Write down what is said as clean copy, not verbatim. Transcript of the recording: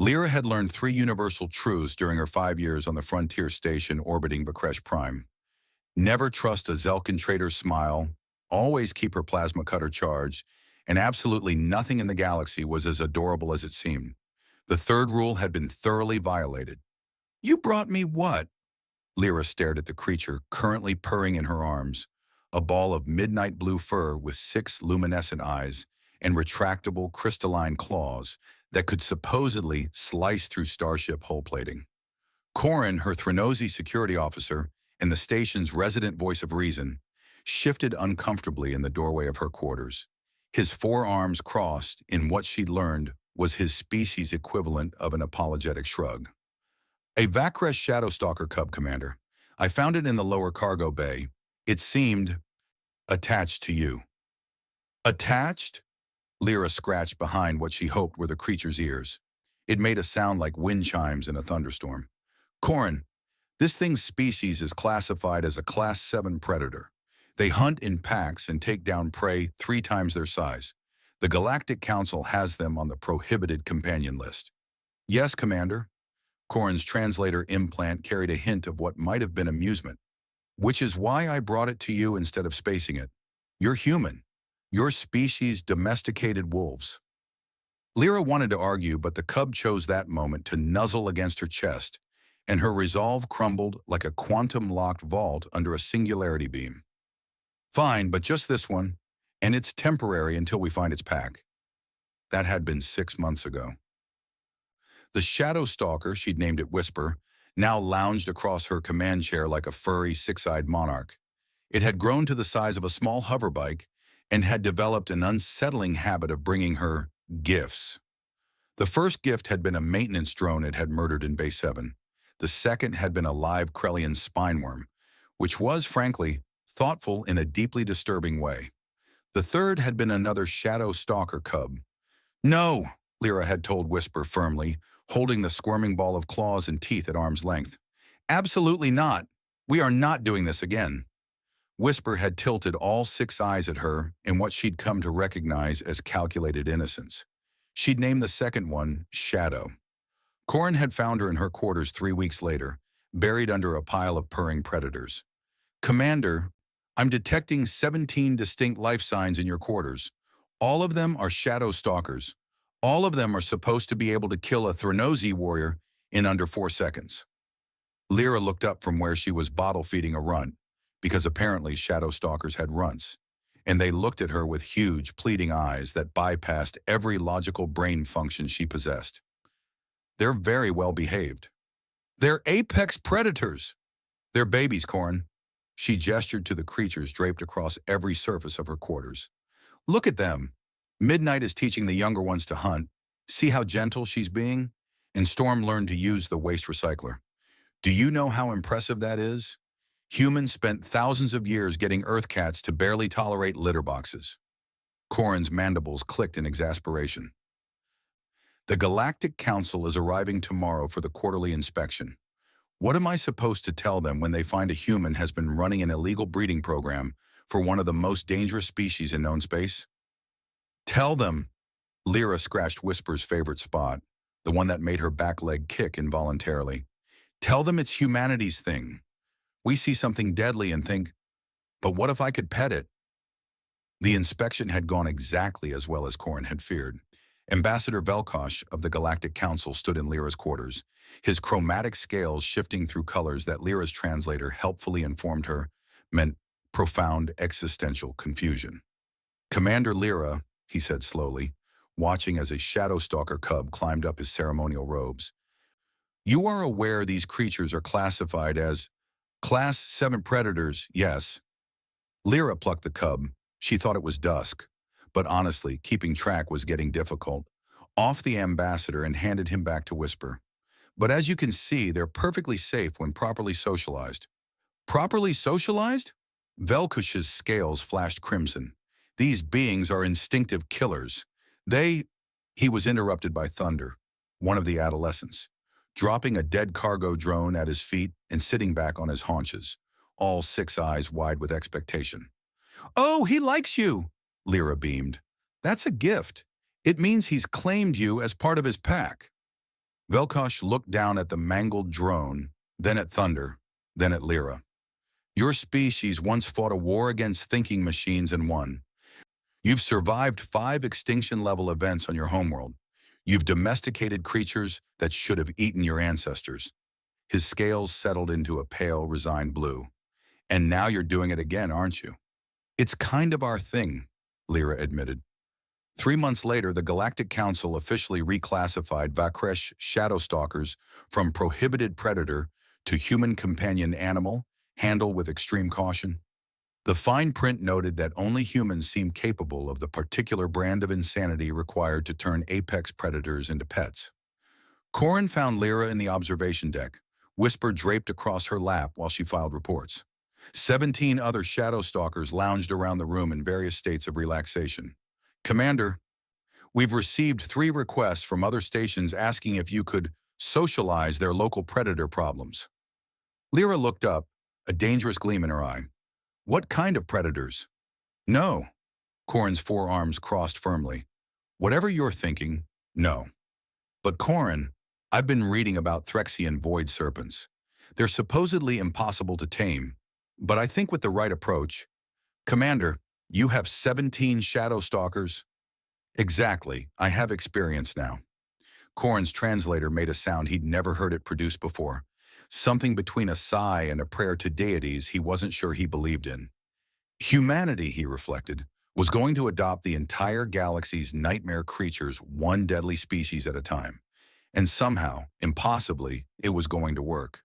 Lyra had learned three universal truths during her 5 years on the frontier station orbiting Bakresh Prime. Never trust a Zelkin trader's smile, always keep her plasma cutter charged, and absolutely nothing in the galaxy was as adorable as it seemed. The third rule had been thoroughly violated. "You brought me what?" Lyra stared at the creature currently purring in her arms, a ball of midnight blue fur with 6 luminescent eyes and retractable crystalline claws that could supposedly slice through starship hull plating. Corin, her Thrinosi security officer and the station's resident voice of reason, shifted uncomfortably in the doorway of her quarters. His forearms crossed in what she'd learned was his species equivalent of an apologetic shrug. "A Vakresh Shadowstalker Cub, Commander. I found it in the lower cargo bay. It seemed attached to you." "Attached?" Lyra scratched behind what she hoped were the creature's ears. It made a sound like wind chimes in a thunderstorm. "Corin, this thing's species is classified as a Class 7 predator. They hunt in packs and take down prey 3 times their size. The Galactic Council has them on the prohibited companion list." "Yes, Commander." Corin's translator implant carried a hint of what might have been amusement. "Which is why I brought it to you instead of spacing it. You're human. Your species domesticated wolves." Lyra wanted to argue, but the cub chose that moment to nuzzle against her chest, and her resolve crumbled like a quantum-locked vault under a singularity beam. "Fine, but just this one, and it's temporary until we find its pack." That had been 6 months ago. The Shadow Stalker, she'd named it Whisper, now lounged across her command chair like a furry, six-eyed monarch. It had grown to the size of a small hoverbike and had developed an unsettling habit of bringing her gifts. The first gift had been a maintenance drone it had murdered in Base 7. The second had been a live Krellian spineworm, which was, frankly, thoughtful in a deeply disturbing way. The third had been another Shadow Stalker cub. "No," Lyra had told Whisper firmly, holding the squirming ball of claws and teeth at arm's length. "Absolutely not. We are not doing this again." Whisper had tilted all 6 eyes at her in what she'd come to recognize as calculated innocence. She'd named the second one Shadow. Corin had found her in her quarters 3 weeks later, buried under a pile of purring predators. "Commander, I'm detecting 17 distinct life signs in your quarters. All of them are Shadow Stalkers. All of them are supposed to be able to kill a Thrinosi warrior in under 4 seconds. Lyra looked up from where she was bottle-feeding a runt, because apparently Shadow Stalkers had runts, and they looked at her with huge, pleading eyes that bypassed every logical brain function she possessed. "They're very well behaved. They're apex predators. They're babies, Corin." She gestured to the creatures draped across every surface of her quarters. "Look at them. Midnight is teaching the younger ones to hunt. See how gentle she's being? And Storm learned to use the waste recycler. Do you know how impressive that is? Humans spent thousands of years getting Earth cats to barely tolerate litter boxes." Corin's mandibles clicked in exasperation. "The Galactic Council is arriving tomorrow for the quarterly inspection. What am I supposed to tell them when they find a human has been running an illegal breeding program for one of the most dangerous species in known space?" "Tell them." Lyra scratched Whisper's favorite spot, the one that made her back leg kick involuntarily. "Tell them it's humanity's thing. We see something deadly and think, but what if I could pet it?" The inspection had gone exactly as well as Corin had feared. Ambassador Velkosh of the Galactic Council stood in Lyra's quarters, his chromatic scales shifting through colors that Lyra's translator helpfully informed her meant profound existential confusion. "Commander Lyra," he said slowly, watching as a Shadow Stalker cub climbed up his ceremonial robes, "you are aware these creatures are classified as Class 7 predators, yes?" Lyra plucked the cub. She thought it was dusk, but honestly, keeping track was getting difficult, off the ambassador and handed him back to Whisper. "But as you can see, they're perfectly safe when properly socialized." "Properly socialized?" Velkush's scales flashed crimson. "These beings are instinctive killers. They—" He was interrupted by Thunder, one of the adolescents, dropping a dead cargo drone at his feet and sitting back on his haunches, all 6 eyes wide with expectation. "Oh, he likes you," Lyra beamed. "That's a gift. It means he's claimed you as part of his pack." Velkosh looked down at the mangled drone, then at Thunder, then at Lyra. Your species once fought a war against thinking machines and won. You've survived 5 extinction-level events on your homeworld. You've domesticated creatures that should have eaten your ancestors. His scales settled into a pale, resigned blue. And now you're doing it again, aren't you? It's kind of our thing, Lyra admitted. 3 months later, the Galactic Council officially reclassified Vakresh Shadowstalkers from prohibited predator to human companion animal, handled with extreme caution. The fine print noted that only humans seem capable of the particular brand of insanity required to turn apex predators into pets. Corin found Lyra in the observation deck, whisper draped across her lap while she filed reports. 17 other shadow stalkers lounged around the room in various states of relaxation. Commander, we've received 3 requests from other stations asking if you could socialize their local predator problems. Lyra looked up, a dangerous gleam in her eye. What kind of predators? No. Corin's forearms crossed firmly. Whatever you're thinking, no. But Corin, I've been reading about Threxian void serpents. They're supposedly impossible to tame, but I think with the right approach... Commander, you have 17 shadow stalkers? Exactly. I have experience now. Corin's translator made a sound he'd never heard it produce before. Something between a sigh and a prayer to deities he wasn't sure he believed in. Humanity, he reflected, was going to adopt the entire galaxy's nightmare creatures one deadly species at a time. And somehow, impossibly, it was going to work.